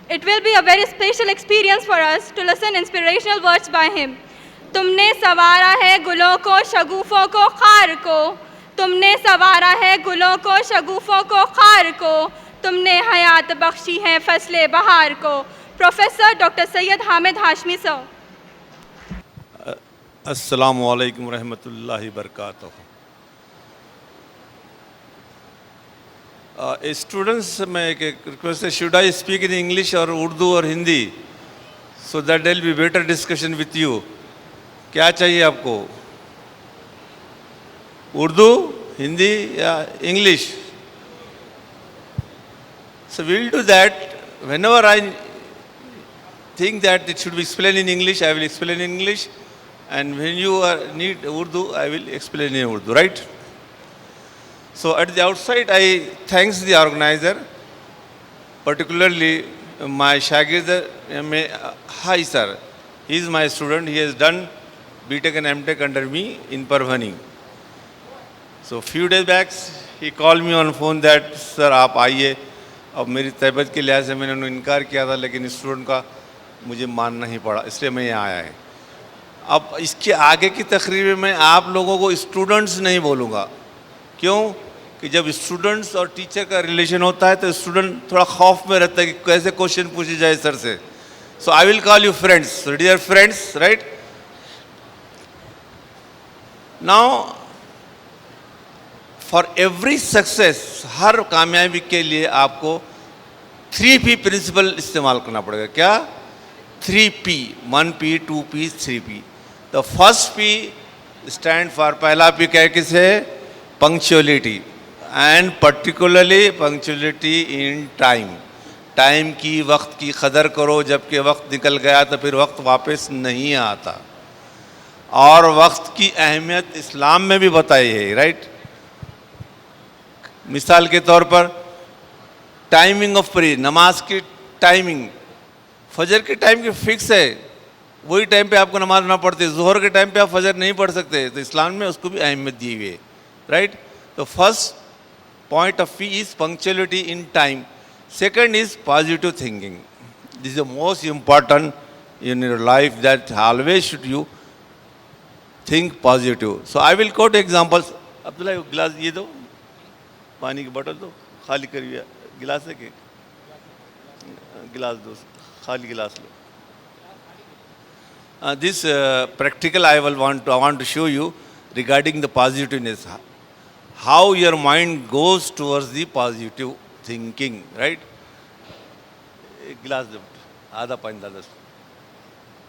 It will be a very special experience for us to listen inspirational words by him. तुमने सवारा है गुलों को शगुफों को खार को, तुमने सवारा है गुलों को शगुफों को खार को, तुमने हयात बख्शी है फसले बहार को. Professor doctor Syed Hamid Hashmi sir. अस्सलामु अलैकुम रहमतुल्लाहि बरकातहू. स्टूडेंट्स में एक रिक्वेस्ट है, should I speak in English और उर्दू और Hindi, so that there will be better discussion with you. क्या चाहिए आपको, उर्दू, हिंदी या English? So will do that. Whenever I think that it should be explained in English, I will explain in English, and when you need Urdu, I will explain in Urdu, right? So at the outside, I thanks the organizer, particularly my Shagird. Hi sir, he is my student. He has done BTech and MTech under me in Parvani. So few days back, he called me on phone that sir आप आइए. अब मेरी तबीयत के लिहाज से मैंने उन्हें इनकार किया था, लेकिन स्टूडेंट का मुझे मानना ही पड़ा, इसलिए मैं यहाँ आया है. अब इसके आगे की तकरीर में मैं आप लोगों को स्टूडेंट्स नहीं बोलूँगा. क्यों? कि जब स्टूडेंट्स और टीचर का रिलेशन होता है तो स्टूडेंट थोड़ा खौफ में रहता है कि कैसे क्वेश्चन पूछे जाए सर से. So I will call you friends, dear friends, right? Now for every success, हर कामयाबी के लिए आपको 3P प्रिंसिपल इस्तेमाल करना पड़ेगा. क्या? 3P, 1P, 2P, 3P. The first P stand for, पहला P क्या किसे? Punctuality, and particularly punctuality in time. Time की, वक्त की कदर करो. जबकि वक्त निकल गया तो फिर वक्त वापस नहीं आता. और वक्त की अहमियत इस्लाम में भी बताई है, राइट? मिसाल के तौर पर टाइमिंग ऑफ प्रेयर, नमाज की टाइमिंग, फजर के टाइम की फिक्स है, वही टाइम पे आपको नमाज ना पढ़ते. जोहर के टाइम पे आप फजर नहीं पढ़ सकते, तो इस्लाम में उसको भी अहमियत दी हुई है, राइट? तो first point of view is punctuality in time. Second is positive thinking. This is the most important in your life, that always should you think positive. So I will quote examples. Abdulla गिलास ये दो, पानी की बोतल दो, खाली करिए. गिलास है कि गिलास दो, खाली गिलास लो. This practical I want to show you regarding the positiveness, how your mind goes towards the positive thinking, right? एक गिलास दो, आधा पानी डालो,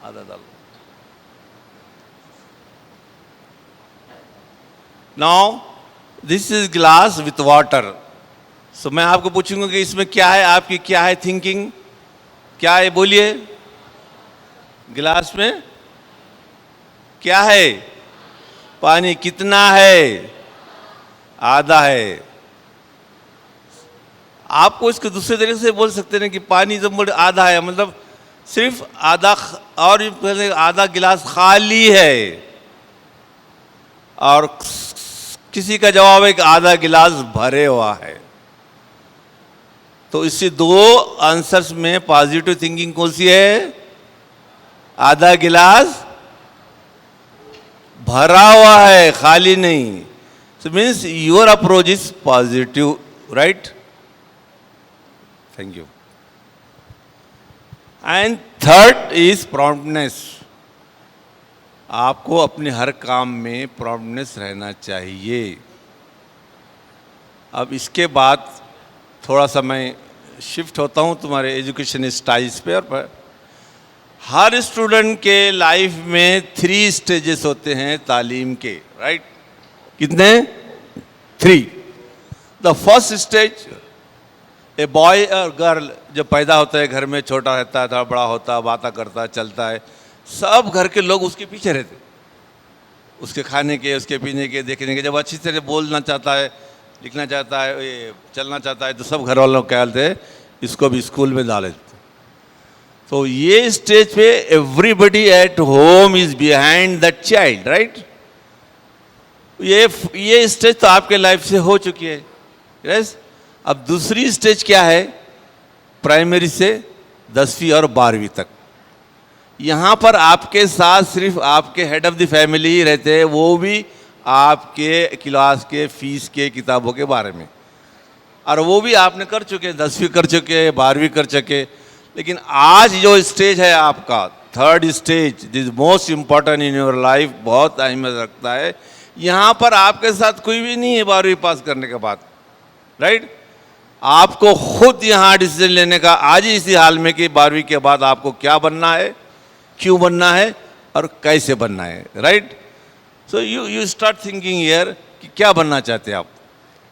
आधा डालो. Now this is glass with water. So मैं आपको पूछूंगा कि इसमें क्या है, आपकी क्या है थिंकिंग, क्या है? बोलिए. गिलास में क्या है? पानी. कितना है? आधा है. आपको इसको दूसरे तरीके से बोल सकते हैं कि पानी जब आधा है, मतलब सिर्फ आधा, और आधा गिलास खाली है. और किसी का जवाब है कि आधा गिलास भरे हुआ है. तो इससे दो आंसर्स में पॉजिटिव थिंकिंग कौन सी है? आधा गिलास भरा हुआ है, खाली नहीं. So means your approach is positive, right? Thank you. And third is promptness. आपको अपने हर काम में प्रॉम्प्टनेस रहना चाहिए. अब इसके बाद थोड़ा सा मैं शिफ्ट होता हूँ तुम्हारे एजुकेशन स्टाइल्स पे. और हर स्टूडेंट के लाइफ में 3 स्टेजेस होते हैं तालीम के, राइट? कितने? 3. The first stage, a boy और गर्ल जब पैदा होता है, घर में छोटा रहता है, थोड़ा बड़ा होता है, बातें करता है, चलता है, सब घर के लोग उसके पीछे रहते, उसके खाने के, उसके पीने के, देखने के. जब अच्छी तरह बोलना चाहता है, लिखना चाहता है, ये चलना चाहता है, तो सब घर वालों को कहते हैं इसको भी स्कूल में डाले. तो ये स्टेज पे everybody at home is behind that child, right? ये स्टेज तो आपके लाइफ से हो चुकी है, यस? अब दूसरी स्टेज क्या है? प्राइमरी से 10वीं और 12वीं तक। यहाँ पर आपके साथ सिर्फ आपके हेड ऑफ़ द फैमिली ही रहते हैं, वो भी आपके क्लास के फीस के किताबों के बारे में, और वो भी आपने कर चुके, 10वीं कर चुके, 12वीं कर चुके। लेकिन आज जो स्टेज है आपका, third stage, this most important in your life, बहुत अहमियत रखता है। यहाँ पर आपके साथ कोई भी नहीं है 12वीं पास करने के बाद, राइट? आपको खुद यहाँ डिसीजन लेने का आज ही इसी हाल में कि 12वीं के बाद आपको क्या बनना है, क्यों बनना है और कैसे बनना है, right? So you start thinking here कि क्या बनना चाहते हैं आप,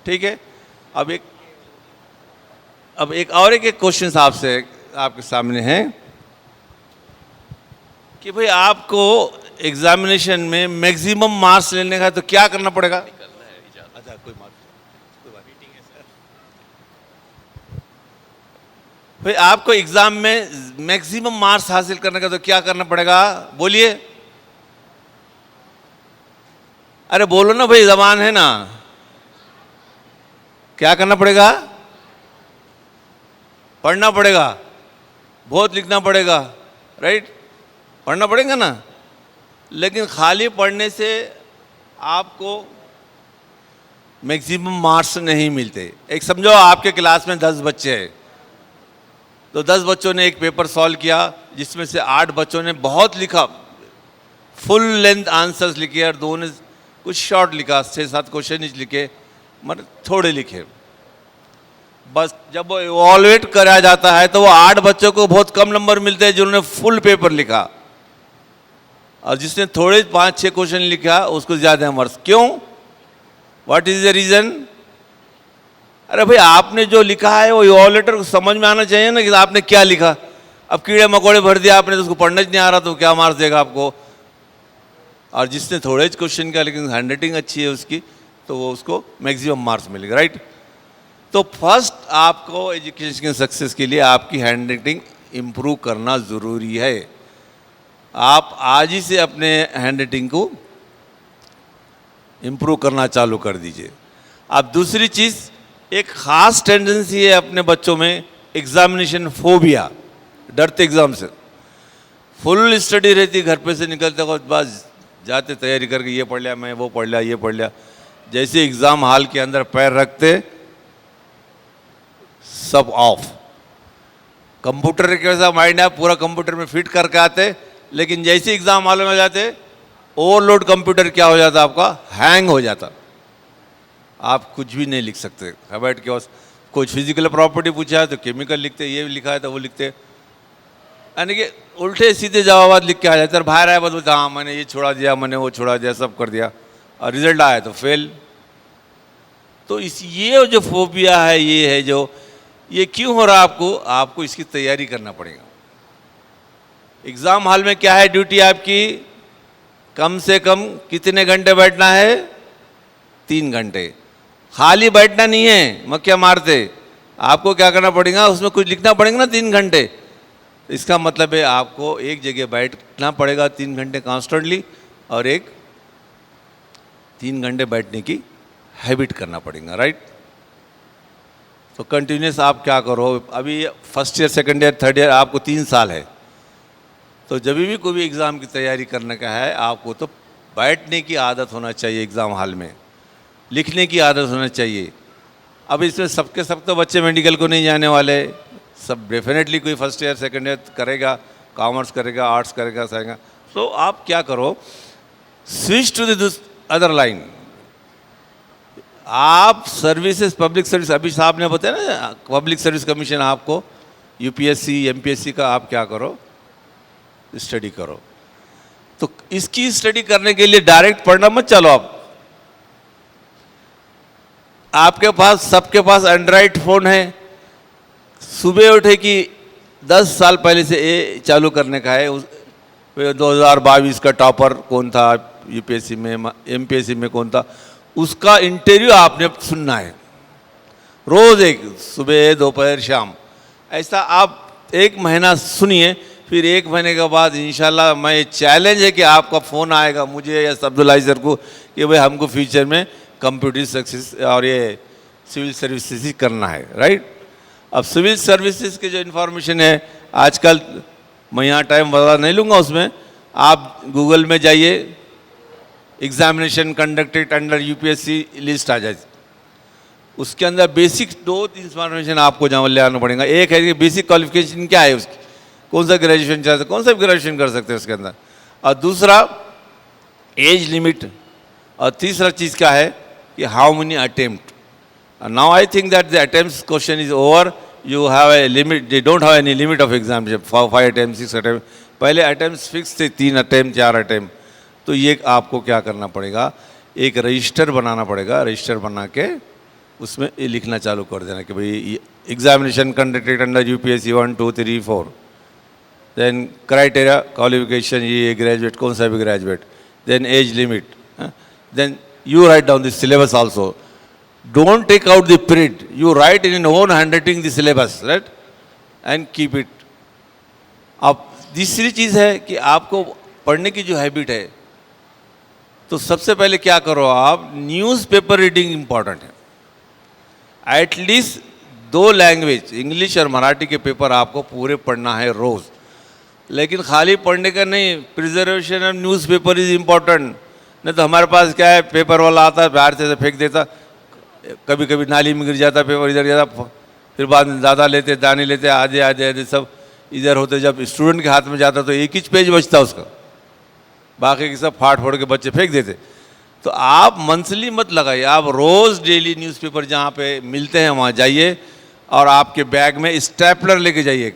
ठीक है? अब एक क्वेश्चन आपसे आपके सामने है कि भाई आपको एग्जामिनेशन में मैक्सिमम मार्क्स लेने का तो क्या करना पड़ेगा? अच्छा, कोई बात भाई, आपको एग्जाम में मैक्सिमम मार्क्स हासिल करने का तो क्या करना पड़ेगा? बोलिए, अरे बोलो ना भाई, जबान है ना। क्या करना पड़ेगा? पढ़ना पड़ेगा, बहुत लिखना पड़ेगा, राइट? पढ़ना पड़ेगा ना। लेकिन खाली पढ़ने से आपको मैक्सिमम मार्क्स नहीं मिलते। एक समझो आपके क्लास में 10 बच्चे हैं, तो 10 बच्चों ने एक पेपर सॉल्व किया, जिसमें से 8 बच्चों ने बहुत लिखा, फुल लेंथ आंसर्स लिखे, और 2 ने कुछ शॉर्ट लिखा, 6-7 क्वेश्चन लिखे, मतलब थोड़े लिखे। बस जब वो इवॉल्वेट करा जाता है तो वो 8 बच्चों को बहुत कम नंबर मिलते हैं जिन्होंने फुल पेपर लिखा, और जिसने थोड़े 5-6 क्वेश्चन लिखा उसको ज़्यादा मार्क्स। क्यों? What is the reason? अरे भाई, आपने जो लिखा है वो इवॉल्वेटर को समझ में आना चाहिए ना कि आपने क्या लिखा। अब कीड़े मकोड़े भर दिया आपने तो उसको पढ़ना ही नहीं आ रहा, तो क्या मार्क्स देगा आपको? और जिसने थोड़े क्वेश्चन किया लेकिन हैंडराइटिंग अच्छी है उसकी, तो वो उसको मैक्सिमम मार्क्स मिलेगा, राइट? तो फर्स्ट आपको एजुकेशन के सक्सेस के लिए आपकी हैंडराइटिंग इम्प्रूव करना ज़रूरी है। आप आज ही से अपने हैंडराइटिंग को इम्प्रूव करना चालू कर दीजिए। अब दूसरी चीज़, एक ख़ास टेंडेंसी है अपने बच्चों में, एग्जामिनेशन फोबिया, डरते एग्ज़ाम से। फुल स्टडी रहती, घर पे से निकलते वक्त बस जाते तैयारी करके, ये पढ़ लिया मैं, वो पढ़ लिया, ये पढ़ लिया। जैसे एग्ज़ाम हॉल के अंदर पैर रखते, सब ऑफ। कंप्यूटर के वैसा माइंड है, पूरा कंप्यूटर में फिट करके आते, लेकिन जैसे एग्ज़ाम हॉल में जाते, ओवरलोड कंप्यूटर क्या हो जाता आपका? हैंग हो जाता। आप कुछ भी नहीं लिख सकते। बैठ के बस कुछ फिजिकल प्रॉपर्टी पूछा है तो केमिकल लिखते, ये लिखा है तो वो लिखते, यानी कि उल्टे सीधे जवाब लिख के आ जाते। और बाहर आया बोलते हाँ मैंने ये छोड़ा दिया, मैंने वो छोड़ा दिया, सब कर दिया, और रिजल्ट आया तो फेल। तो ये जो फोबिया है, ये है जो, ये क्यों हो रहा है आपको इसकी तैयारी करना पड़ेगा। एग्ज़ाम हॉल में क्या है ड्यूटी आपकी? कम से कम कितने घंटे बैठना है? 3 घंटे। खाली बैठना नहीं है मक्खियाँ मारते, आपको क्या करना पड़ेगा? उसमें कुछ लिखना पड़ेगा ना 3 घंटे। इसका मतलब है आपको एक जगह बैठना पड़ेगा 3 घंटे कॉन्स्टेंटली, और एक 3 घंटे बैठने की हैबिट करना पड़ेगा, राइट? तो कंटिन्यूस आप क्या करो, अभी first year, second year, third year, आपको 3 साल है, तो जब भी कोई भी एग्ज़ाम की तैयारी करने का है, आपको तो बैठने की आदत होना चाहिए एग्ज़ाम हॉल में, लिखने की आदत होना चाहिए। अब इसमें सबके सब तो बच्चे मेडिकल को नहीं जाने वाले, सब डेफिनेटली कोई फर्स्ट ईयर सेकंड ईयर करेगा, कॉमर्स करेगा, आर्ट्स करेगा, साइंस। तो आप क्या करो, switch to the other line. आप सर्विसेज, पब्लिक सर्विस, अभी साहब ने बताया ना, पब्लिक सर्विस कमीशन आपको, यूपीएससी, एमपीएससी का, आप क्या करो, स्टडी करो। तो इसकी स्टडी करने के लिए डायरेक्ट पढ़ना मत चलो। आपके पास, सबके पास एंड्रॉइड फ़ोन है, सुबह उठे कि 10 साल पहले से ये चालू करने का है। 2022 का टॉपर कौन था यूपीएससी में, एमपीएससी में कौन था, उसका इंटरव्यू आपने सुनना है रोज़, एक सुबह, दोपहर, शाम। ऐसा आप 1 महीना सुनिए, फिर 1 महीने के बाद इंशाल्लाह, मैं चैलेंज है कि आपका फ़ोन आएगा मुझे या अब्दुल्ला सर को कि भाई हमको फ्यूचर में कंप्यूटर सक्सेस और ये सिविल सर्विसेज करना है, राइट? अब सिविल सर्विसेज के जो इन्फॉर्मेशन है, आजकल मैं यहाँ टाइम बता नहीं लूँगा, उसमें आप गूगल में जाइए, examination conducted under UPSC list आ जाए, उसके अंदर बेसिक 2-3 इंफॉर्मेशन आपको जहाँ ले आना पड़ेगा। एक है कि बेसिक क्वालिफिकेशन क्या है उसकी, कौन सा ग्रेजुएशन चाहते हैं, कौन सा ग्रेजुएशन कर सकते हैं उसके अंदर, और दूसरा एज लिमिट, और तीसरा चीज़ क्या है कि how many attempt. Now I think that the attempt question is over, you have a limit, they don't have any limit of examination, 5 attempt 6 attempt, पहले अटेम्प्ट फिक्स थे 3 अटेम्प्ट 4 अटेम्प्ट। तो ये आपको क्या करना पड़ेगा, एक रजिस्टर बनाना पड़ेगा, रजिस्टर बना के उसमें ये लिखना चालू कर देना कि भाई examination conducted under UPSC 1 2 3 4, then criteria qualification, ये ग्रेजुएट, कौन सा भी graduate, then age limit, then you write down the syllabus also, don't take out the print, you write in own handwriting the syllabus, right, and keep it. अब तीसरी चीज़ है कि आपको पढ़ने की जो हैबिट है, तो सबसे पहले क्या करो आप, न्यूज़पेपर रीडिंग इम्पॉर्टेंट है। एटलीस्ट 2 लैंग्वेज, इंग्लिश और मराठी के पेपर आपको पूरे पढ़ना है रोज़, लेकिन खाली पढ़ने का नहीं, preservation of newspaper is important. नहीं तो हमारे पास क्या है, पेपर वाला आता है बाहर से फेंक देता, कभी कभी नाली में गिर जाता पेपर, इधर जाता, फिर बाद में ज़्यादा लेते, दाने लेते, आधे आधे आधे सब इधर होते, जब स्टूडेंट के हाथ में जाता तो एक ही पेज बचता उसका, बाकी के सब फाड़ फोड़ के बच्चे फेंक देते। तो आप मंथली मत लगाइए, आप रोज़ डेली न्यूज़पेपर जहाँ पे मिलते हैं वहाँ जाइए, और आपके बैग में स्टेपलर लेके जाइए,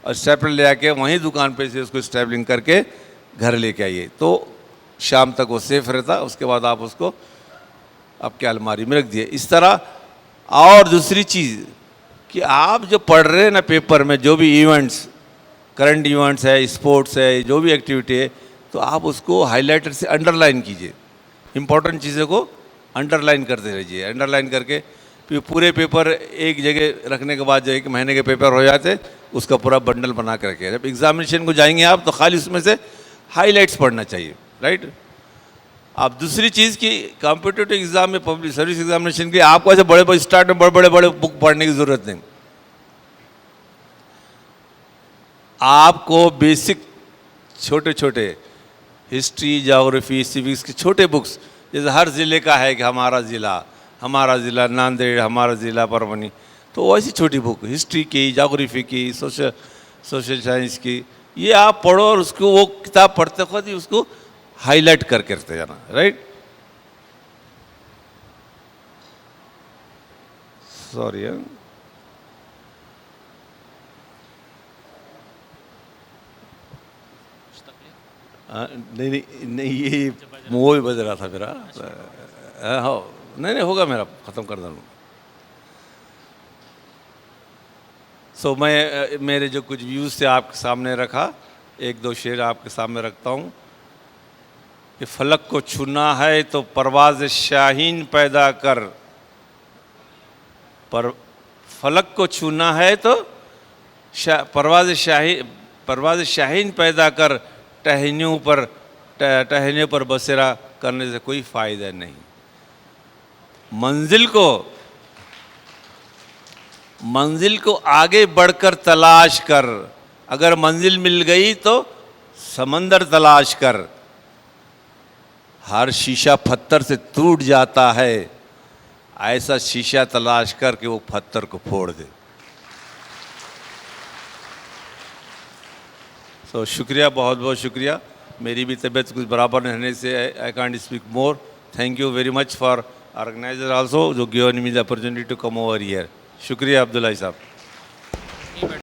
और स्टेपलर ले आके वहीं दुकान पे से उसको स्टेपलिंग करके घर लेके आइए, तो शाम तक वो सेफ रहता। उसके बाद आप उसको आपके अलमारी में रख दिए इस तरह। और दूसरी चीज़ कि आप जो पढ़ रहे हैं ना पेपर में, जो भी इवेंट्स, करंट इवेंट्स है, स्पोर्ट्स है, जो भी एक्टिविटी है, तो आप उसको हाइलाइटर से अंडरलाइन कीजिए, इंपॉर्टेंट चीज़ों को अंडरलाइन करते रहिए। अंडरलाइन करके फिर पूरे पेपर एक जगह रखने के बाद जो 1 महीने के पेपर हो जाते, उसका पूरा बंडल बना के रखिए। जब एग्जामिनेशन को जाएंगे आप, तो खाली उसमें से हाइलाइट्स पढ़ना चाहिए, राइट। अब दूसरी चीज़ कि कॉम्पिटिटिव एग्जाम में, पब्लिक सर्विस एग्जामिनेशन के लिए आपको ऐसे बड़े स्टार्ट में बड़े बुक पढ़ने की ज़रूरत नहीं। आपको बेसिक छोटे छोटे हिस्ट्री, ज्योग्राफी, सिविक्स के छोटे बुक्स, जैसे हर ज़िले का है कि हमारा ज़िला नांदेड़, हमारा ज़िला परभनी, तो वैसी छोटी बुक हिस्ट्री की, ज्योग्राफी की, सोशल साइंस की, ये आप पढ़ो, और उसको वो किताब पढ़ते वक्त ही उसको हाईलाइट करके रखते जाना, राइट। सॉरी, नहीं ये वो ही बज रहा था मेरा। हाँ नहीं होगा, मेरा ख़त्म कर दूँ। सो मैं मेरे जो कुछ व्यूज़ थे आपके सामने रखा, 1-2 शेर आपके सामने रखता हूँ कि फलक को छूना है तो परवाज़ शाहीन पैदा कर, पर फलक को छूना है तो परवाज़ शाहीन पैदा कर, टहनियों पर बसेरा करने से कोई फ़ायदा नहीं। मंजिल को आगे बढ़कर तलाश कर, अगर मंजिल मिल गई तो समंदर तलाश कर, हर शीशा पत्थर से टूट जाता है, ऐसा शीशा तलाश कर कि वो पत्थर को फोड़ दे। तो शुक्रिया, बहुत बहुत शुक्रिया। मेरी भी तबीयत कुछ बराबर रहने से I can't speak more. Thank you very much for organiser also जो given me the opportunity to come over here. शुक्रिया अब्दुल्ला साहब।